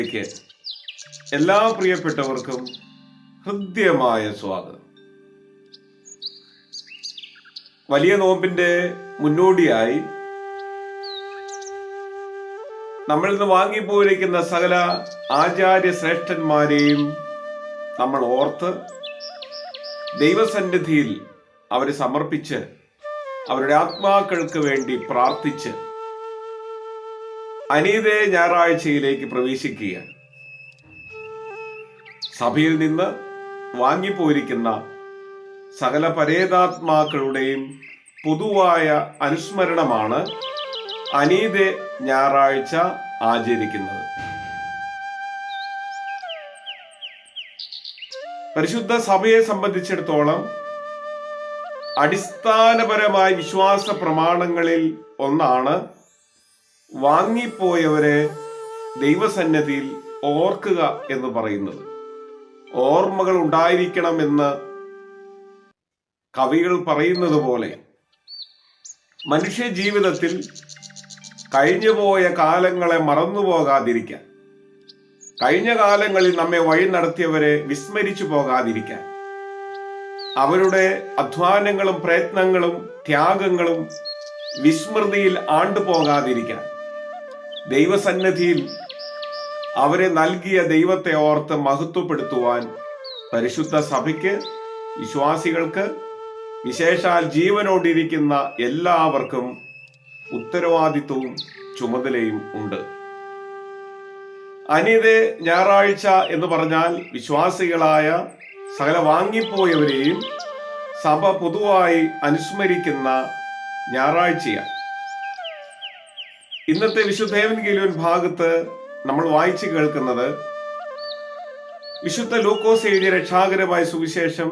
ക്ക് എല്ലാ പ്രിയപ്പെട്ടവർക്കും ഹൃദ്യമായ സ്വാഗതം. വലിയ നോമ്പിന്റെ മുന്നോടിയായി നമ്മൾ ഇന്ന് വാങ്ങിപ്പോയിരിക്കുന്ന സകല ആചാര്യ ശ്രേഷ്ഠന്മാരെയും നമ്മൾ ഓർത്ത് ദൈവസന്നിധിയിൽ അവരെ സമർപ്പിച്ച് അവരുടെ ആത്മാക്കൾക്ക് വേണ്ടി പ്രാർത്ഥിച്ച് അനീതേ ഞായറാഴ്ചയിലേക്ക് പ്രവേശിക്കുകയാണ്. സഭയിൽ നിന്ന് വാങ്ങിപ്പോയിരിക്കുന്ന സകല പരേതാത്മാക്കളുടെയും പൊതുവായ അനുസ്മരണമാണ് അനീതേ ഞായറാഴ്ച ആചരിക്കുന്നത്. പരിശുദ്ധ സഭയെ സംബന്ധിച്ചിടത്തോളം അടിസ്ഥാനപരമായ വിശ്വാസ പ്രമാണങ്ങളിൽ ഒന്നാണ് വാങ്ങിപ്പോയവരെ ദൈവസന്നിധിയിൽ ഓർക്കുക എന്ന് പറയുന്നത്. ഓർമ്മകൾ ഉണ്ടായിരിക്കണമെന്ന് കവികൾ പറയുന്നത് പോലെ മനുഷ്യ ജീവിതത്തിൽ കഴിഞ്ഞുപോയ കാലങ്ങളെ മറന്നുപോകാതിരിക്കാൻ, കഴിഞ്ഞ കാലങ്ങളിൽ നമ്മെ വഴി നടത്തിയവരെ വിസ്മരിച്ചു പോകാതിരിക്കാൻ, അവരുടെ അധ്വാനങ്ങളും പ്രയത്നങ്ങളും ത്യാഗങ്ങളും വിസ്മൃതിയിൽ ആണ്ടുപോകാതിരിക്കാൻ, ദൈവസന്നിധിയിൽ അവരെ നൽകിയ ദൈവത്തെ ഓർത്ത് മഹത്വപ്പെടുത്തുവാൻ പരിശുദ്ധ സഭയ്ക്ക്, വിശ്വാസികൾക്ക്, വിശേഷാൽ ജീവനോടിരിക്കുന്ന എല്ലാവർക്കും ഉത്തരവാദിത്വവും ചുമതലയും ഉണ്ട്. അനീതേ ഞായറാഴ്ച എന്ന് പറഞ്ഞാൽ വിശ്വാസികളായ സകല വാങ്ങിപ്പോയവരെയും സഭ പൊതുവായി അനുസ്മരിക്കുന്ന ഞായറാഴ്ചയാണ്. ഇന്നത്തെ വിശുദ്ധ ഏവൻഗേലിയോൻ ഭാഗത്ത് നമ്മൾ വായിച്ചു കേൾക്കുന്നത് വിശുദ്ധ ലൂക്കോസ് എഴുതിയ രക്ഷാകരമായ സുവിശേഷം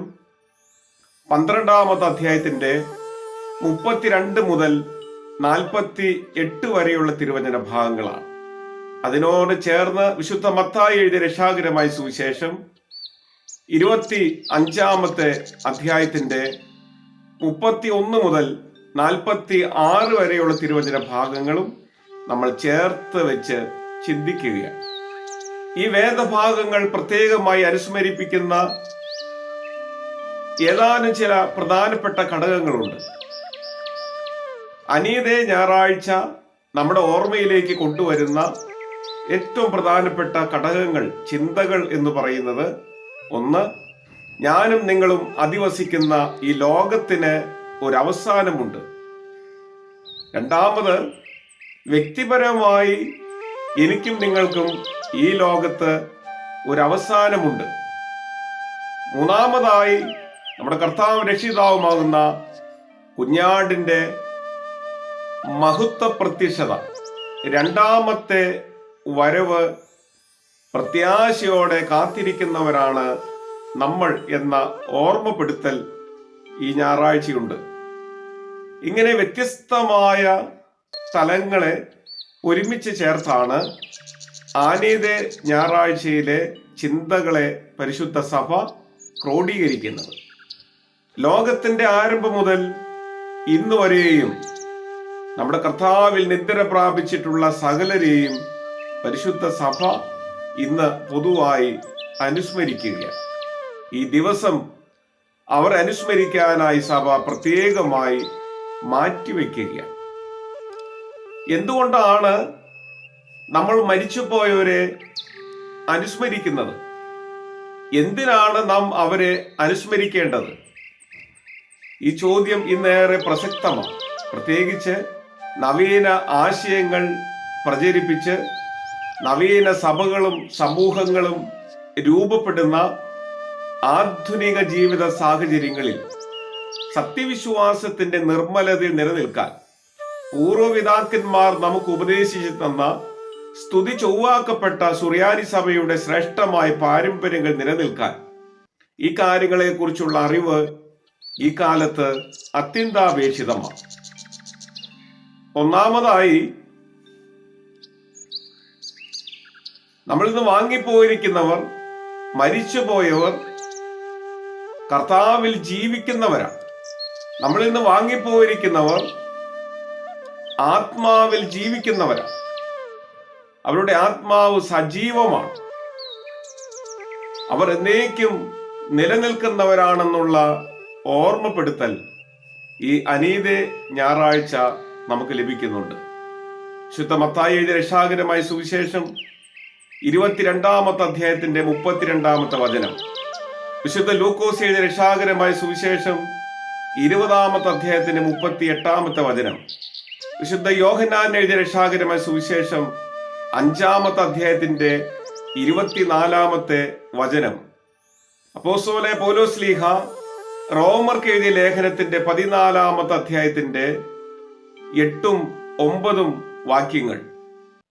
12-ാമത്തെ അധ്യായത്തിന്റെ 32 മുതൽ 48 വരെയുള്ള തിരുവചന ഭാഗങ്ങളാണ്. അതിനോട് ചേർന്ന് വിശുദ്ധ മത്തായി എഴുതിയ രക്ഷാകരമായ സുവിശേഷം 25-ാമത്തെ അധ്യായത്തിന്റെ 31 മുതൽ 46 വരെയുള്ള തിരുവചന ഭാഗങ്ങളും നമ്മൾ ചേർത്ത് വെച്ച് ചിന്തിക്കുകയാണ്. ഈ വേദഭാഗങ്ങൾ പ്രത്യേകമായി അനുസ്മരിപ്പിക്കുന്ന ഏതാനും ചില പ്രധാനപ്പെട്ട ഘടകങ്ങളുണ്ട്. അനീതേ ഞായറാഴ്ച നമ്മുടെ ഓർമ്മയിലേക്ക് കൊണ്ടുവരുന്ന ഏറ്റവും പ്രധാനപ്പെട്ട ഘടകങ്ങൾ, ചിന്തകൾ എന്ന് പറയുന്നത്, ഒന്ന്, ഞാനും നിങ്ങളും അധിവസിക്കുന്ന ഈ ലോകത്തിന് ഒരവസാനമുണ്ട്. രണ്ടാമത്, വ്യക്തിപരമായി എനിക്കും നിങ്ങൾക്കും ഈ ലോകത്ത് ഒരവസാനമുണ്ട്. മൂന്നാമതായി, നമ്മുടെ കർത്താവ് രക്ഷിതാവുമാകുന്ന കുഞ്ഞാടിന്റെ മഹത്വ പ്രത്യക്ഷത, രണ്ടാമത്തെ വരവ് പ്രത്യാശയോടെ കാത്തിരിക്കുന്നവരാണ് നമ്മൾ എന്ന ഓർമ്മപ്പെടുത്തൽ ഈ ഞായറാഴ്ചയുണ്ട്. ഇങ്ങനെ വ്യത്യസ്തമായ സ്ഥലങ്ങളെ ഒരുമിച്ച് ചേർത്താണ് അനീതേ ഞായറാഴ്ചയിലെ ചിന്തകളെ പരിശുദ്ധ സഭ ക്രോഡീകരിക്കുന്നത്. ലോകത്തിന്റെ ആരംഭം മുതൽ ഇന്ന് വരെയും നമ്മുടെ കർത്താവിൽ നിദ്ര പ്രാപിച്ചിട്ടുള്ള സകലരെയും പരിശുദ്ധ സഭ ഇന്ന് പൊതുവായി അനുസ്മരിക്കുകയാണ്. ഈ ദിവസം അവർ അനുസ്മരിക്കാനായി സഭ പ്രത്യേകമായി മാറ്റിവെക്കുകയാണ്. എന്തുകൊണ്ടാണ് നമ്മൾ മരിച്ചുപോയവരെ അനുസ്മരിക്കുന്നത്? എന്തിനാണ് നാം അവരെ അനുസ്മരിക്കേണ്ടത്? ഈ ചോദ്യം ഇന്നേറെ പ്രസക്തമാണ്. പ്രത്യേകിച്ച് നവീന ആശയങ്ങൾ പ്രചരിപ്പിച്ച് നവീന സഭകളും സമൂഹങ്ങളും രൂപപ്പെടുന്ന ആധുനിക ജീവിത സാഹചര്യങ്ങളിൽ സത്യവിശ്വാസത്തിന്റെ നിർമ്മലതയിൽ നിലനിൽക്കാൻ പൂർവ്വപിതാക്കന്മാർ നമുക്ക് ഉപദേശിച്ചു തന്ന സ്തുതി ചൊവ്വാക്കപ്പെട്ട സുറിയാനി സഭയുടെ ശ്രേഷ്ഠമായ പാരമ്പര്യങ്ങൾ നിലനിൽക്കാൻ ഈ കാര്യങ്ങളെ കുറിച്ചുള്ള അറിവ് ഈ കാലത്ത് അത്യന്താപേക്ഷിതമാണ്. ഒന്നാമതായി, നമ്മളിൽ നിന്ന് വാങ്ങിപ്പോയിരിക്കുന്നവർ, മരിച്ചുപോയവർ കർത്താവിൽ ജീവിക്കുന്നവരാണ്. നമ്മളിൽ നിന്ന് വാങ്ങിപ്പോയിരിക്കുന്നവർ ആത്മാവിൽ ജീവിക്കുന്നവരാണ്. അവരുടെ ആത്മാവ് സജീവമാണ്. അവർ എന്നേക്കും നിലനിൽക്കുന്നവരാണെന്നുള്ള ഓർമ്മപ്പെടുത്തൽ ഈ അനീതെ ഞായറാഴ്ച നമുക്ക് ലഭിക്കുന്നുണ്ട്. വിശുദ്ധ മത്തായി എഴുതിയ രക്ഷാകരമായ സുവിശേഷം 22-ാമത്തെ അധ്യായത്തിന്റെ 32-ാമത്തെ വചനം, വിശുദ്ധ ലൂക്കോസ് എഴുതിയ രക്ഷാകരമായ സുവിശേഷം 20-ാമത്തെ അധ്യായത്തിന്റെ 38-ാമത്തെ വചനം, വിശുദ്ധ യോഹന്നാൻ എഴുതിയ രക്ഷാകരമായ സുവിശേഷം 5-ാമത്തെ അധ്യായത്തിന്റെ 24-ാമത്തെ വചനം, അപ്പോസ്തലനായ പൗലോസ് ശ്ലീഹ റോമർക്ക് എഴുതിയ ലേഖനത്തിന്റെ 14-ാമത്തെ അധ്യായത്തിന്റെ 8-9 വാക്യങ്ങൾ,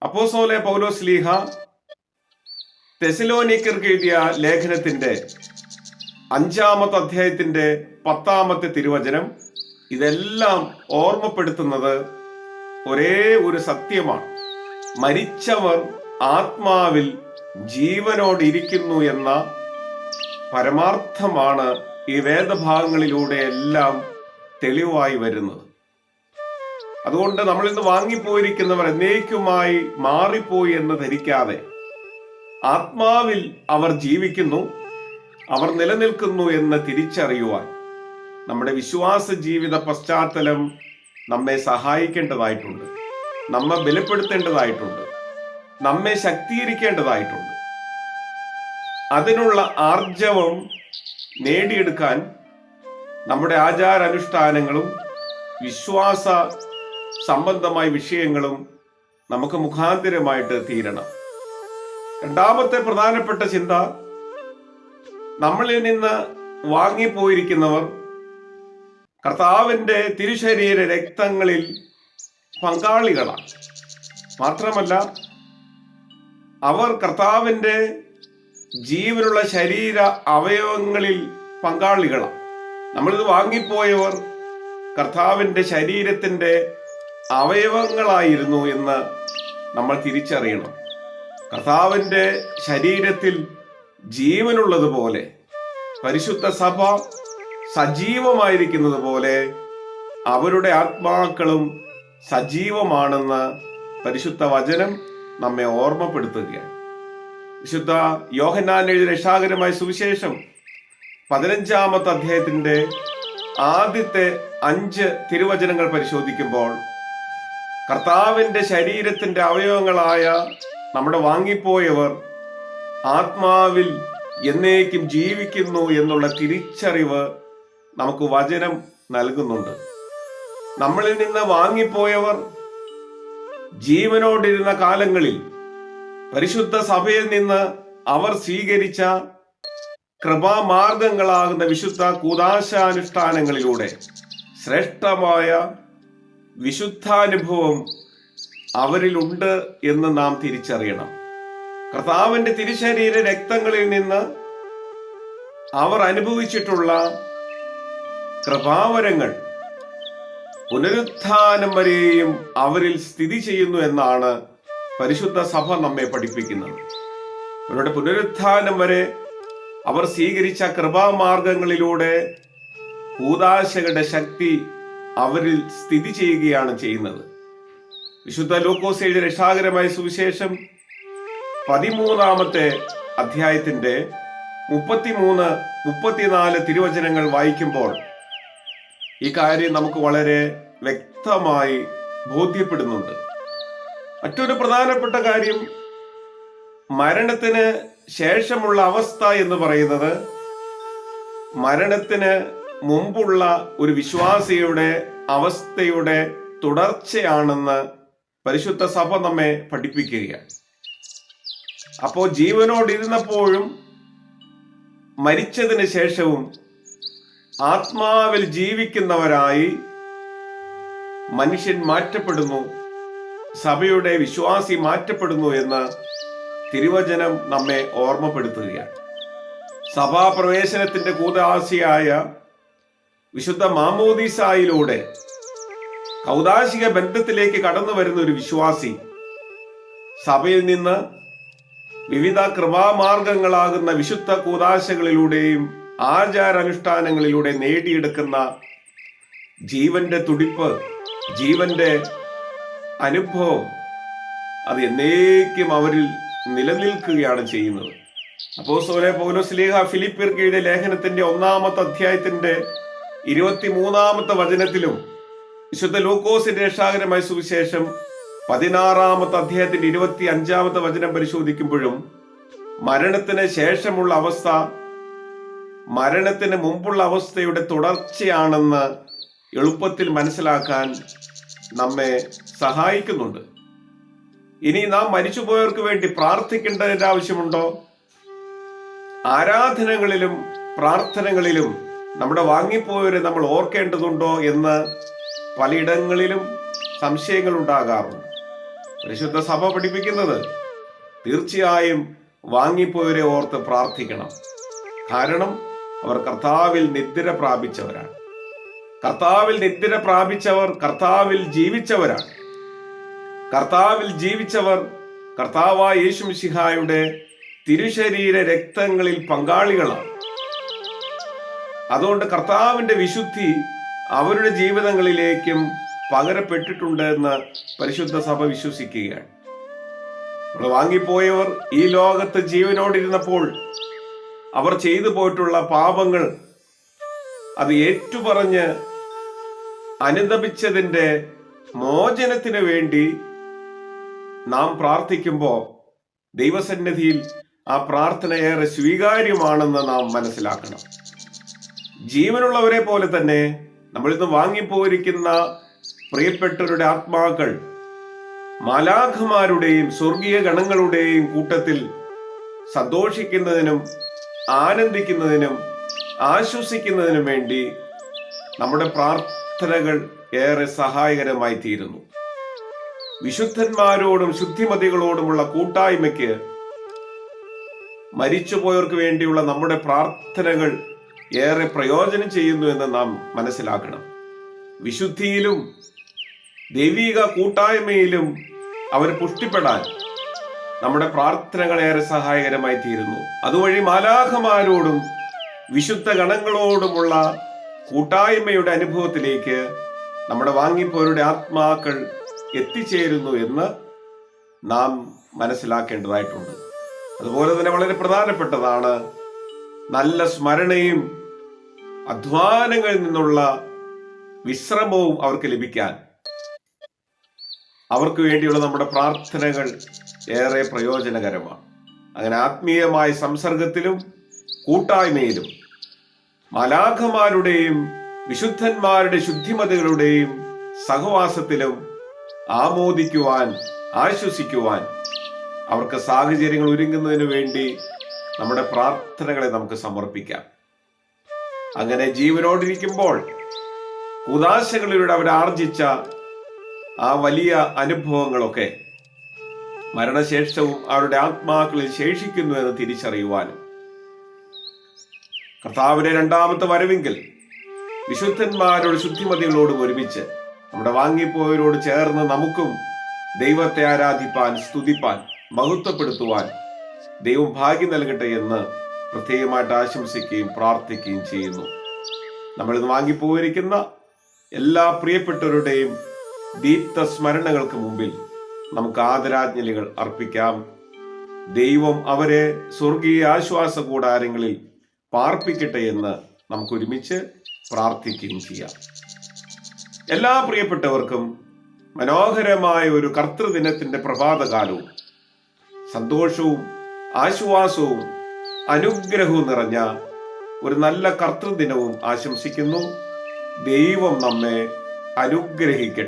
അപ്പോസ്തലനായ പൗലോസ് ശ്ലീഹ തെസലോനിക്കർക്ക് എഴുതിയ ലേഖനത്തിന്റെ 5-ാമത്തെ അധ്യായത്തിന്റെ 10-ാമത്തെ തിരുവചനം, ഇതെല്ലാം ഓർമ്മപ്പെടുത്തുന്നത് ഒരേ ഒരു സത്യമാണ്. മരിച്ചവർ ആത്മാവിൽ ജീവനോട് ഇരിക്കുന്നു എന്ന പരമാർത്ഥമാണ് ഈ വേദഭാഗങ്ങളിലൂടെ എല്ലാം തെളിവായി വരുന്നത്. അതുകൊണ്ട് നമ്മൾ ഇന്ന് വാങ്ങിപ്പോയിരിക്കുന്നവർ എന്നേക്കുമായി മാറിപ്പോയി എന്ന് ധരിക്കാതെ ആത്മാവിൽ അവർ ജീവിക്കുന്നു, അവർ നിലനിൽക്കുന്നു എന്ന് തിരിച്ചറിയുവാൻ നമ്മുടെ വിശ്വാസ ജീവിത പശ്ചാത്തലം നമ്മെ സഹായിക്കേണ്ടതായിട്ടുണ്ട്, നമ്മെ ബലപ്പെടുത്തേണ്ടതായിട്ടുണ്ട്, നമ്മെ ശക്തീകരിക്കേണ്ടതായിട്ടുണ്ട്. അതിനുള്ള ആർജവം നേടിയെടുക്കാൻ നമ്മുടെ ആചാരാനുഷ്ഠാനങ്ങളും വിശ്വാസ സംബന്ധമായ വിഷയങ്ങളും നമുക്ക് മുഖാന്തരമായിട്ട് തീരണം. രണ്ടാമത്തെ പ്രധാനപ്പെട്ട ചിന്ത, നമ്മളിൽ നിന്ന് വാങ്ങിപ്പോയിരിക്കുന്നവർ കർത്താവിന്റെ തിരുശരീര രക്തങ്ങളിൽ പങ്കാളികളാണ്. മാത്രമല്ല, അവർ കർത്താവിന്റെ ജീവനുള്ള ശരീര അവയവങ്ങളിൽ പങ്കാളികളാണ്. നമ്മളിത് വാങ്ങിപ്പോയവർ കർത്താവിന്റെ ശരീരത്തിന്റെ അവയവങ്ങളായിരുന്നു എന്ന് നമ്മൾ തിരിച്ചറിയണം. കർത്താവിന്റെ ശരീരത്തിൽ ജീവനുള്ളതുപോലെ, പരിശുദ്ധ സഭ സജീവമായിരിക്കുന്നത് പോലെ അവരുടെ ആത്മാക്കളും സജീവമാണെന്ന് പരിശുദ്ധ വചനം നമ്മെ ഓർമ്മപ്പെടുത്തുകയാണ്. വിശുദ്ധ യോഹന്നാൻ എഴുതിയ രക്ഷാകരമായ സുവിശേഷം 15-ാമത്തെ അധ്യായത്തിന്റെ ആദ്യത്തെ 5 തിരുവചനങ്ങൾ പരിശോധിക്കുമ്പോൾ കർത്താവിന്റെ ശരീരത്തിന്റെ അവയവങ്ങളായ നമ്മുടെ വാങ്ങിപ്പോയവർ ആത്മാവിൽ എന്നേക്കും ജീവിക്കുന്നു എന്നുള്ള തിരിച്ചറിവ് നമുക്ക് വചനം നൽകുന്നുണ്ട്. നമ്മളിൽ നിന്ന് വാങ്ങിപ്പോയവർ ജീവനോടിരുന്ന കാലങ്ങളിൽ പരിശുദ്ധ സഭയിൽ നിന്ന് അവർ സ്വീകരിച്ച കൃപാമാർഗങ്ങളാകുന്ന വിശുദ്ധ കൂദാശാനുഷ്ഠാനങ്ങളിലൂടെ ശ്രേഷ്ഠമായ വിശുദ്ധാനുഭവം അവരിലുണ്ട് എന്ന് നാം തിരിച്ചറിയണം. കർത്താവിന്റെ തിരുശരീര രക്തങ്ങളിൽ നിന്ന് അവർ അനുഭവിച്ചിട്ടുള്ള കൃപാവരങ്ങൾ പുനരുത്ഥാനം വരെയും അവരിൽ സ്ഥിതി ചെയ്യുന്നു എന്നാണ് പരിശുദ്ധ സഭ നമ്മെ പഠിപ്പിക്കുന്നത്. അവരുടെ പുനരുത്ഥാനം വരെ അവർ സ്വീകരിച്ച കൃപാമാർഗങ്ങളിലൂടെ കൂദാശകളുടെ ശക്തി അവരിൽ സ്ഥിതി ചെയ്യുകയാണ് ചെയ്യുന്നത്. വിശുദ്ധ ലൂക്കോസ് എഴുതിയ രക്ഷാകരമായ സുവിശേഷം 13-ാമത്തെ അധ്യായത്തിന്റെ 33-34 തിരുവചനങ്ങൾ വായിക്കുമ്പോൾ ഈ കാര്യം നമുക്ക് വളരെ വ്യക്തമായി ബോധ്യപ്പെടുന്നുണ്ട്. മറ്റൊരു പ്രധാനപ്പെട്ട കാര്യം, മരണത്തിന് ശേഷമുള്ള അവസ്ഥ എന്ന് പറയുന്നത് മരണത്തിന് മുമ്പുള്ള ഒരു വിശ്വാസിയുടെ അവസ്ഥയുടെ തുടർച്ചയാണെന്ന് പരിശുദ്ധ സഭ നമ്മെ പഠിപ്പിക്കുകയാണ്. അപ്പോൾ ജീവനോടിരുന്നപ്പോഴും മരിച്ചതിന് ശേഷവും ആത്മാവിൽ ജീവിക്കുന്നവരായി മനുഷ്യൻ മാറ്റപ്പെടുന്നു, സഭയുടെ വിശ്വാസി മാറ്റപ്പെടുന്നു എന്ന് തിരുവചനം നമ്മെ ഓർമ്മപ്പെടുത്തുകയാണ്. സഭാപ്രവേശനത്തിന്റെ കൂദാശയായ വിശുദ്ധ മാമോദീസായിലൂടെ കൗദാശിക ബന്ധത്തിലേക്ക് കടന്നു വരുന്ന ഒരു വിശ്വാസി സഭയിൽ നിന്ന് വിവിധ കൃപാമാർഗങ്ങളാകുന്ന വിശുദ്ധ കൂദാശകളിലൂടെയും ആചാരാനുഷ്ഠാനങ്ങളിലൂടെ നേടിയെടുക്കുന്ന ജീവന്റെ തുടിപ്പ്, ജീവന്റെ അനുഭവം, അത് എന്നേക്കും അവരിൽ നിലനിൽക്കുകയാണ് ചെയ്യുന്നത്. അപ്പോസ്തലനായ പൗലോസ് ശ്ലീഹ ഫിലിപ്പിയർക്ക് എഴുതിയ ലേഖനത്തിന്റെ 1-ാമത്തെ അധ്യായത്തിന്റെ 23-ാമത്തെ വചനത്തിലും വിശുദ്ധ ലൂക്കോസിന്റെ രക്ഷാകരമായ സുവിശേഷം 16-ാമത്തെ അധ്യായത്തിന്റെ 25-ാമത്തെ വചനം പരിശോധിക്കുമ്പോഴും മരണത്തിന് ശേഷമുള്ള അവസ്ഥ മരണത്തിന് മുമ്പുള്ള അവസ്ഥയുടെ തുടർച്ചയാണെന്ന് എളുപ്പത്തിൽ മനസ്സിലാക്കാൻ നമ്മെ സഹായിക്കുന്നുണ്ട്. ഇനി നാം മരിച്ചുപോയവർക്ക് വേണ്ടി പ്രാർത്ഥിക്കേണ്ടതിന്റെ ആവശ്യമുണ്ടോ? ആരാധനകളിലും പ്രാർത്ഥനകളിലും നമ്മുടെ വാങ്ങിപ്പോയവരെ നമ്മൾ ഓർക്കേണ്ടതുണ്ടോ എന്ന് പലയിടങ്ങളിലും സംശയങ്ങൾ ഉണ്ടാകാറുണ്ട്. പരിശുദ്ധ സഭ പഠിപ്പിക്കുന്നത് തീർച്ചയായും വാങ്ങിപ്പോയവരെ ഓർത്ത് പ്രാർത്ഥിക്കണം. കാരണം അവർ കർത്താവിൽ നിദ്ര പ്രാപിച്ചവരാണ്. കർത്താവിൽ നിദ്ര പ്രാപിച്ചവർ കർത്താവിൽ ജീവിച്ചവരാണ്. കർത്താവിൽ ജീവിച്ചവർ കർത്താവായ യേശു മിശിഹായുടെ തിരുശരീര രക്തങ്ങളിൽ പങ്കാളികളാണ്. അതുകൊണ്ട് കർത്താവിന്റെ വിശുദ്ധി അവരുടെ ജീവിതങ്ങളിലേക്കും പകരപ്പെട്ടിട്ടുണ്ട് എന്ന് പരിശുദ്ധ സഭ വിശ്വസിക്കുകയാണ്. നമ്മൾ വാങ്ങിപ്പോയവർ ഈ ലോകത്ത് ജീവനോടിരുന്നപ്പോൾ അവർ ചെയ്തു പോയിട്ടുള്ള പാപങ്ങൾ അത് ഏറ്റുപറഞ്ഞ് അനുതപിച്ചതിന്റെ മോചനത്തിന് വേണ്ടി നാം പ്രാർത്ഥിക്കുമ്പോൾ ദൈവസന്നിധിയിൽ ആ പ്രാർത്ഥന ഏറെ സ്വീകാര്യമാണെന്ന് നാം മനസ്സിലാക്കണം. ജീവനുള്ളവരെ പോലെ തന്നെ നമ്മളിന്ന് വാങ്ങിപ്പോയിരിക്കുന്ന പ്രിയപ്പെട്ടവരുടെ ആത്മാക്കൾ മാലാഖമാരുടെയും സ്വർഗീയ ഗണങ്ങളുടെയും കൂട്ടത്തിൽ സന്തോഷിക്കുന്നതിനും ആനന്ദിക്കുന്നതിനും ആശ്വസിക്കുന്നതിനും വേണ്ടി നമ്മുടെ പ്രാർത്ഥനകൾ ഏറെ സഹായകരമായി തീരുന്നു. വിശുദ്ധന്മാരോടും ശുദ്ധിമതികളോടുമുള്ള കൂട്ടായ്മയ്ക്ക് മരിച്ചുപോയവർക്ക് വേണ്ടിയുള്ള നമ്മുടെ പ്രാർത്ഥനകൾ ഏറെ പ്രയോജനം ചെയ്യുന്നു എന്ന് നാം മനസ്സിലാക്കണം. വിശുദ്ധിയിലും ദൈവിക കൂട്ടായ്മയിലും അവർ പുഷ്ടിപ്പെടാൻ നമ്മുടെ പ്രാർത്ഥനകൾ ഏറെ സഹായകരമായി തീരുന്നു. അതുവഴി മാലാഖമാരോടും വിശുദ്ധ ഗണങ്ങളോടുമുള്ള കൂട്ടായ്മയുടെ അനുഭവത്തിലേക്ക് നമ്മുടെ വാങ്ങിപ്പോരുടെ ആത്മാക്കൾ എത്തിച്ചേരുന്നു എന്ന് നാം മനസ്സിലാക്കേണ്ടതായിട്ടുണ്ട്. അതുപോലെ തന്നെ വളരെ പ്രധാനപ്പെട്ടതാണ് നല്ല സ്മരണയും അധ്വാനങ്ങളിൽ നിന്നുള്ള വിശ്രമവും അവർക്ക് ലഭിക്കാൻ അവർക്ക് വേണ്ടിയുള്ള നമ്മുടെ പ്രാർത്ഥനകൾ ഏറെ പ്രയോജനകരമാണ്. അങ്ങനെ ആത്മീയമായ സംസർഗത്തിലും കൂട്ടായ്മയിലും മാലാഖമാരുടെയും വിശുദ്ധന്മാരുടെ ശുദ്ധിമതികളുടെയും സഹവാസത്തിലും ആമോദിക്കുവാൻ ആശ്വസിക്കുവാൻ അവർക്ക് സാഹചര്യങ്ങൾ ഒരുങ്ങുന്നതിന് വേണ്ടി നമ്മുടെ പ്രാർത്ഥനകളെ നമുക്ക് സമർപ്പിക്കാം. അങ്ങനെ ജീവനോടിരിക്കുമ്പോൾ ഉദാശകളിലൂടെ അവർ ആർജിച്ച ആ വലിയ അനുഭവങ്ങളൊക്കെ മരണശേഷവും അവരുടെ ആത്മാക്കളിൽ ശേഷിക്കുന്നു എന്ന് തിരിച്ചറിയുവാനും കർത്താവിന്റെ 2-ാമത്തെ വരവിങ്കിൽ വിശുദ്ധന്മാരോട് ശുദ്ധിമതികളോടും ഒരുമിച്ച് നമ്മുടെ വാങ്ങിപ്പോയവരോട് ചേർന്ന് നമുക്കും ദൈവത്തെ ആരാധിപ്പാൻ, സ്തുതിപ്പാൻ, മഹത്വപ്പെടുത്തുവാൻ ദൈവം ഭാഗ്യം നൽകട്ടെ എന്ന് പ്രത്യേകമായിട്ട് ആശംസിക്കുകയും പ്രാർത്ഥിക്കുകയും ചെയ്യുന്നു. നമ്മളിന്ന് വാങ്ങിപ്പോയിരിക്കുന്ന എല്ലാ പ്രിയപ്പെട്ടവരുടെയും ദീപ്ത സ്മരണകൾക്ക് മുമ്പിൽ നമുക്ക് ആദരാഞ്ജലികൾ അർപ്പിക്കാം. ദൈവം അവരെ സ്വർഗീയ ആശ്വാസ കൂടാരങ്ങളിൽ പാർപ്പിക്കട്ടെ എന്ന് നമുക്ക് ഒരുമിച്ച് പ്രാർത്ഥിക്കുകയും ചെയ്യാം. എല്ലാ പ്രിയപ്പെട്ടവർക്കും മനോഹരമായ ഒരു കർത്തൃദിനത്തിന്റെ പ്രഭാതകാലവും സന്തോഷവും ആശ്വാസവും അനുഗ്രഹവും നിറഞ്ഞ ഒരു നല്ല കർത്തൃദിനവും ആശംസിക്കുന്നു. ദൈവം നമ്മെ അനുഗ്രഹിക്കട്ടെ.